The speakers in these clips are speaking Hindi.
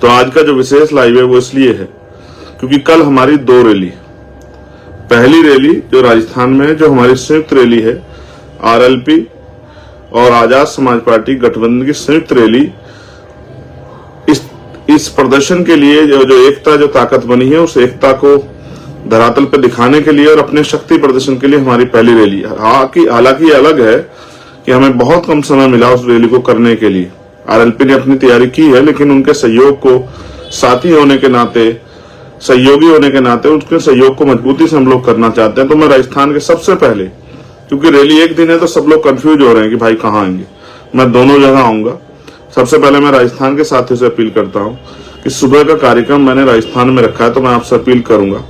तो आज का जो विशेष लाइव है वो इसलिए है क्योंकि कल हमारी 2 रैली, पहली रैली जो राजस्थान में है, जो हमारी संयुक्त रैली है, आरएलपी और आजाद समाज पार्टी गठबंधन की संयुक्त रैली, इस प्रदर्शन के लिए जो एकता, जो ताकत बनी है, उस एकता को धरातल पर दिखाने के लिए और अपने शक्ति प्रदर्शन के लिए हमारी पहली रैली है। हालांकि ये अलग है कि हमें बहुत कम समय मिला उस रैली को करने के लिए। आरएलपी ने अपनी तैयारी की है, लेकिन उनके सहयोग को, साथी होने के नाते, सहयोगी होने के नाते, उनके सहयोग को मजबूती से हम लोग करना चाहते हैं। तो मैं राजस्थान के सबसे पहले, क्योंकि रैली एक दिन है तो सब लोग कंफ्यूज हो रहे हैं कि भाई कहाँ आएंगे, मैं दोनों जगह आऊंगा। सबसे पहले मैं राजस्थान के साथियों से अपील करता हूं कि सुबह का कार्यक्रम मैंने राजस्थान में रखा है, तो मैं आपसे अपील करूंगा।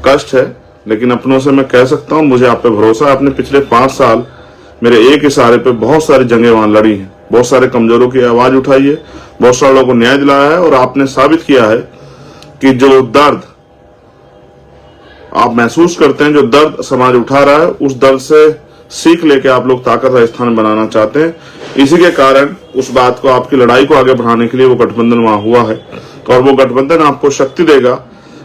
कष्ट है, लेकिन अपनों से मैं कह सकता हूं, मुझे आप पे भरोसा है। आपने पिछले 5 साल मेरे एक इशारे पे बहुत सारी जंगें वहां लड़ी हैं, बहुत सारे कमजोरों की आवाज उठाई है, बहुत सारे लोगों को न्याय दिलाया है, और आपने साबित किया है कि जो दर्द आप महसूस करते हैं, जो दर्द समाज उठा रहा है, उस दर्द से सीख लेके आप लोग ताकत राजस्थान बनाना चाहते हैं। इसी के कारण उस बात को, आपकी लड़ाई को आगे बढ़ाने के लिए वो गठबंधन वहां हुआ है, और वो गठबंधन आपको शक्ति देगा।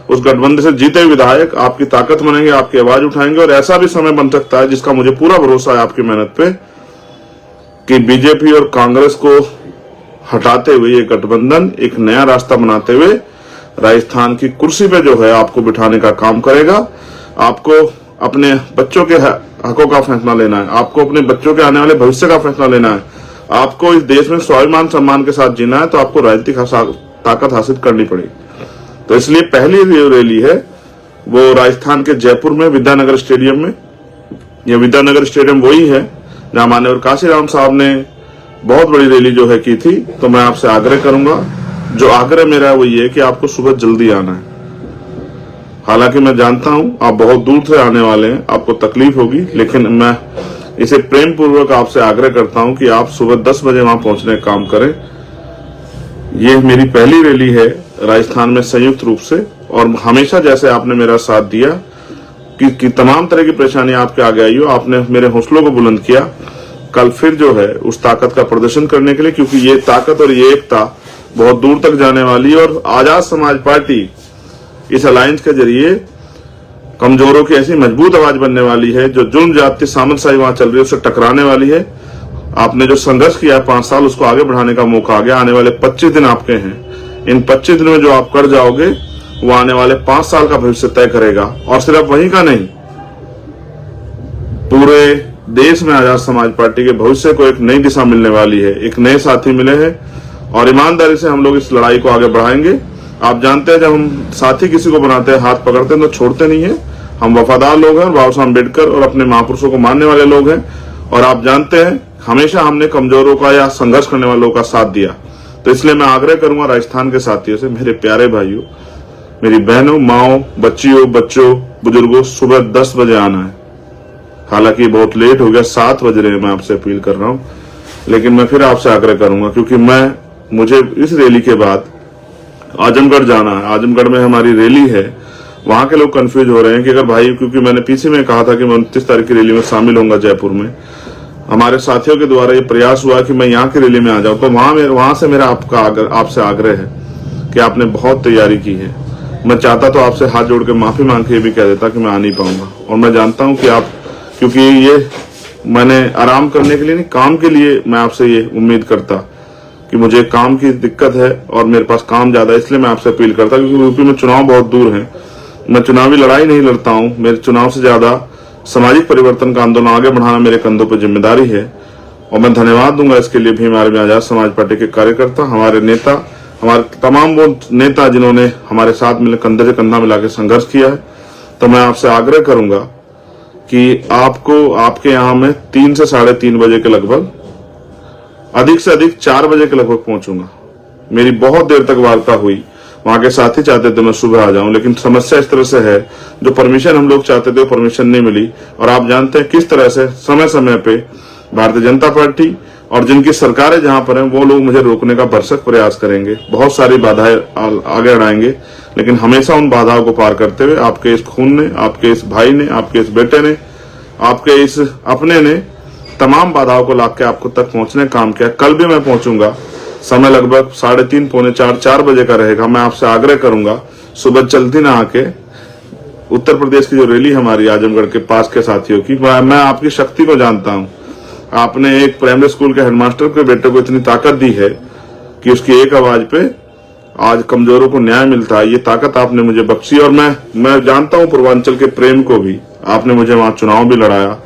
उस गठबंधन से जीते विधायक आपकी ताकत बनेंगे, आपकी आवाज उठाएंगे, और ऐसा भी समय बन सकता है जिसका मुझे पूरा भरोसा है आपकी मेहनत पे, कि बीजेपी और कांग्रेस को हटाते हुए ये गठबंधन एक नया रास्ता बनाते हुए राजस्थान की कुर्सी पे जो है आपको बिठाने का काम करेगा। आपको अपने बच्चों के हकों का फैसला लेना है, आपको अपने बच्चों के आने वाले भविष्य का फैसला लेना है, आपको इस देश में स्वाभिमान सम्मान के साथ जीना है, तो आपको राजनीतिक ताकत हासिल करनी पड़ेगी। तो इसलिए पहली जो रैली है वो राजस्थान के जयपुर में विद्यानगर स्टेडियम में, यह विद्यानगर स्टेडियम वही है जहां माननीय काशीराम साहब ने बहुत बड़ी रैली जो है की थी। तो मैं आपसे आग्रह करूंगा, जो आग्रह मेरा है वो ये है कि आपको सुबह जल्दी आना है। हालांकि मैं जानता हूं आप बहुत दूर से आने वाले हैं, आपको तकलीफ होगी, लेकिन मैं इसे प्रेम पूर्वक आपसे आग्रह करता हूं कि आप सुबह 10 बजे वहां पहुंचने का काम करें। ये मेरी पहली रैली है राजस्थान में संयुक्त रूप से, और हमेशा जैसे आपने मेरा साथ दिया कि तमाम तरह की परेशानी आपके आगे आई हो, आपने मेरे हौसलों को बुलंद किया। कल फिर जो है उस ताकत का प्रदर्शन करने के लिए, क्योंकि ये ताकत और ये एकता बहुत दूर तक जाने वाली, और आजाद समाज पार्टी इस अलायंस के जरिए कमजोरों की ऐसी मजबूत आवाज बनने वाली है, जो जुल्म जाति सामंतशाही वहां चल रही है उससे टकराने वाली है। आपने जो संघर्ष किया है 5 साल, उसको आगे बढ़ाने का मौका आ गया। आने वाले 25 दिन आपके हैं, इन 25 दिन में जो आप कर जाओगे वो आने वाले 5 साल का भविष्य तय करेगा। और सिर्फ वहीं का नहीं, पूरे देश में आजाद समाज पार्टी के भविष्य को एक नई दिशा मिलने वाली है, एक नए साथी मिले हैं, और ईमानदारी से हम लोग इस लड़ाई को आगे बढ़ाएंगे। आप जानते हैं जब हम साथी किसी को बनाते हैं, हाथ पकड़ते हैं तो छोड़ते नहीं है। हम वफादार लोग हैं और बाबा साहब अम्बेडकर और अपने महापुरुषों को मानने वाले लोग हैं, और आप जानते हैं हमेशा हमने कमजोरों का या संघर्ष करने वालों का साथ दिया। तो इसलिए मैं आग्रह करूंगा राजस्थान के साथियों से, मेरे प्यारे भाइयों, मेरी बहनों, माओ, बच्चियों, बच्चों, बुजुर्गों, सुबह 10 बजे आना है। हालांकि बहुत लेट हो गया, 7 बज रहे हैं, मैं आपसे अपील कर रहा हूं, लेकिन मैं फिर आपसे आग्रह करूंगा, क्योंकि मुझे इस रैली के बाद आजमगढ़ जाना है। आजमगढ़ में हमारी रैली है, वहां के लोग कंफ्यूज हो रहे हैं कि अगर भाई, क्योंकि मैंने पीछे में कहा था कि मैं 29 तारीख की रैली में शामिल होऊंगा जयपुर में, हमारे साथियों के द्वारा ये प्रयास हुआ कि मैं यहाँ की रैली में आ जाऊं, तो वहां से मेरा आपसे आग्रह है कि आपने बहुत तैयारी की है। मैं चाहता तो आपसे हाथ जोड़ के माफी मांग के ये भी कह देता कि मैं आ नहीं पाऊंगा, और मैं जानता हूं कि आप, क्योंकि ये मैंने आराम करने के लिए नहीं, काम के लिए मैं आपसे ये उम्मीद करता कि मुझे काम की दिक्कत है और मेरे पास काम ज्यादा है, इसलिए मैं आपसे अपील करता, क्योंकि यूपी में चुनाव बहुत दूर है। मैं चुनावी लड़ाई नहीं लड़ता हूं, मेरे चुनाव से ज्यादा सामाजिक परिवर्तन का आंदोलन आगे बढ़ाना मेरे कंधों पर जिम्मेदारी है। और मैं धन्यवाद दूंगा इसके लिए भी हमारे आजाद समाज पार्टी के कार्यकर्ता, हमारे नेता, हमारे तमाम वो नेता जिन्होंने हमारे साथ मिले कंधे से कंधा मिला के संघर्ष किया है। तो मैं आपसे आग्रह करूंगा कि आपको, आपके यहाँ में 3 से 3:30 बजे के लगभग, अधिक से अधिक 4 बजे के लगभग पहुंचूंगा। मेरी बहुत देर तक वार्ता हुई, वहां के साथी चाहते थे मैं सुबह आ जाऊं, लेकिन समस्या इस तरह से है, जो परमिशन हम लोग चाहते थे वो परमिशन नहीं मिली। और आप जानते हैं किस तरह से समय समय पे भारतीय जनता पार्टी और जिनकी सरकारें जहां पर हैं वो लोग मुझे रोकने का भरसक प्रयास करेंगे, बहुत सारी बाधाएं आगे बढ़ाएंगे, लेकिन हमेशा उन बाधाओं को पार करते हुए आपके इस खून ने, आपके इस भाई ने, आपके इस बेटे ने, आपके इस अपने ने तमाम बाधाओं को लाके आपको तक पहुंचने का काम किया। कल भी मैं पहुंचूंगा समय लगभग 3:30 पौने 4 बजे का रहेगा। मैं आपसे आग्रह करूंगा सुबह जल्दी ना आके उत्तर प्रदेश की जो रैली हमारी आजमगढ़ के पास के साथियों की, मैं आपकी शक्ति को जानता हूं। आपने एक प्राइमरी स्कूल के हेडमास्टर के बेटे को इतनी ताकत दी है कि उसकी एक आवाज पे आज कमजोरों को न्याय मिलता है। ये ताकत आपने मुझे बख्शी और मैं जानता हूं पूर्वांचल के प्रेम को भी। आपने मुझे वहां चुनाव भी लड़ाया,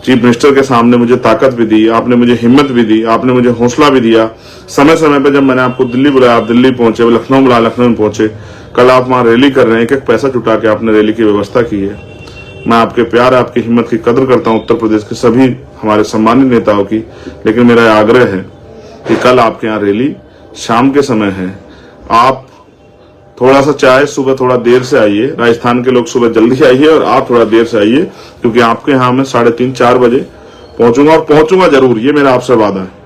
चीफ मिनिस्टर के सामने मुझे ताकत भी दी, आपने मुझे हिम्मत भी दी, आपने मुझे हौसला भी दिया। समय समय पे जब मैंने आपको दिल्ली बुलाया आप दिल्ली पहुंचे, लखनऊ बुलाया लखनऊ में पहुंचे। कल आप वहां रैली कर रहे हैं, एक पैसा जुटा के आपने रैली की व्यवस्था की है। मैं आपके प्यार आपकी हिम्मत की कदर करता हूं उत्तर प्रदेश के सभी हमारे सम्मानित नेताओं की, लेकिन मेरा आग्रह है कि कल आपके यहाँ रैली शाम के समय है। आप थोड़ा सा चाहे सुबह थोड़ा देर से आइए, राजस्थान के लोग सुबह जल्दी आइए और आप थोड़ा देर से आइए, क्योंकि आपके यहाँ मैं 3:30 4 बजे पहुंचूंगा और पहुंचूंगा जरूर, ये मेरा आपसे वादा है।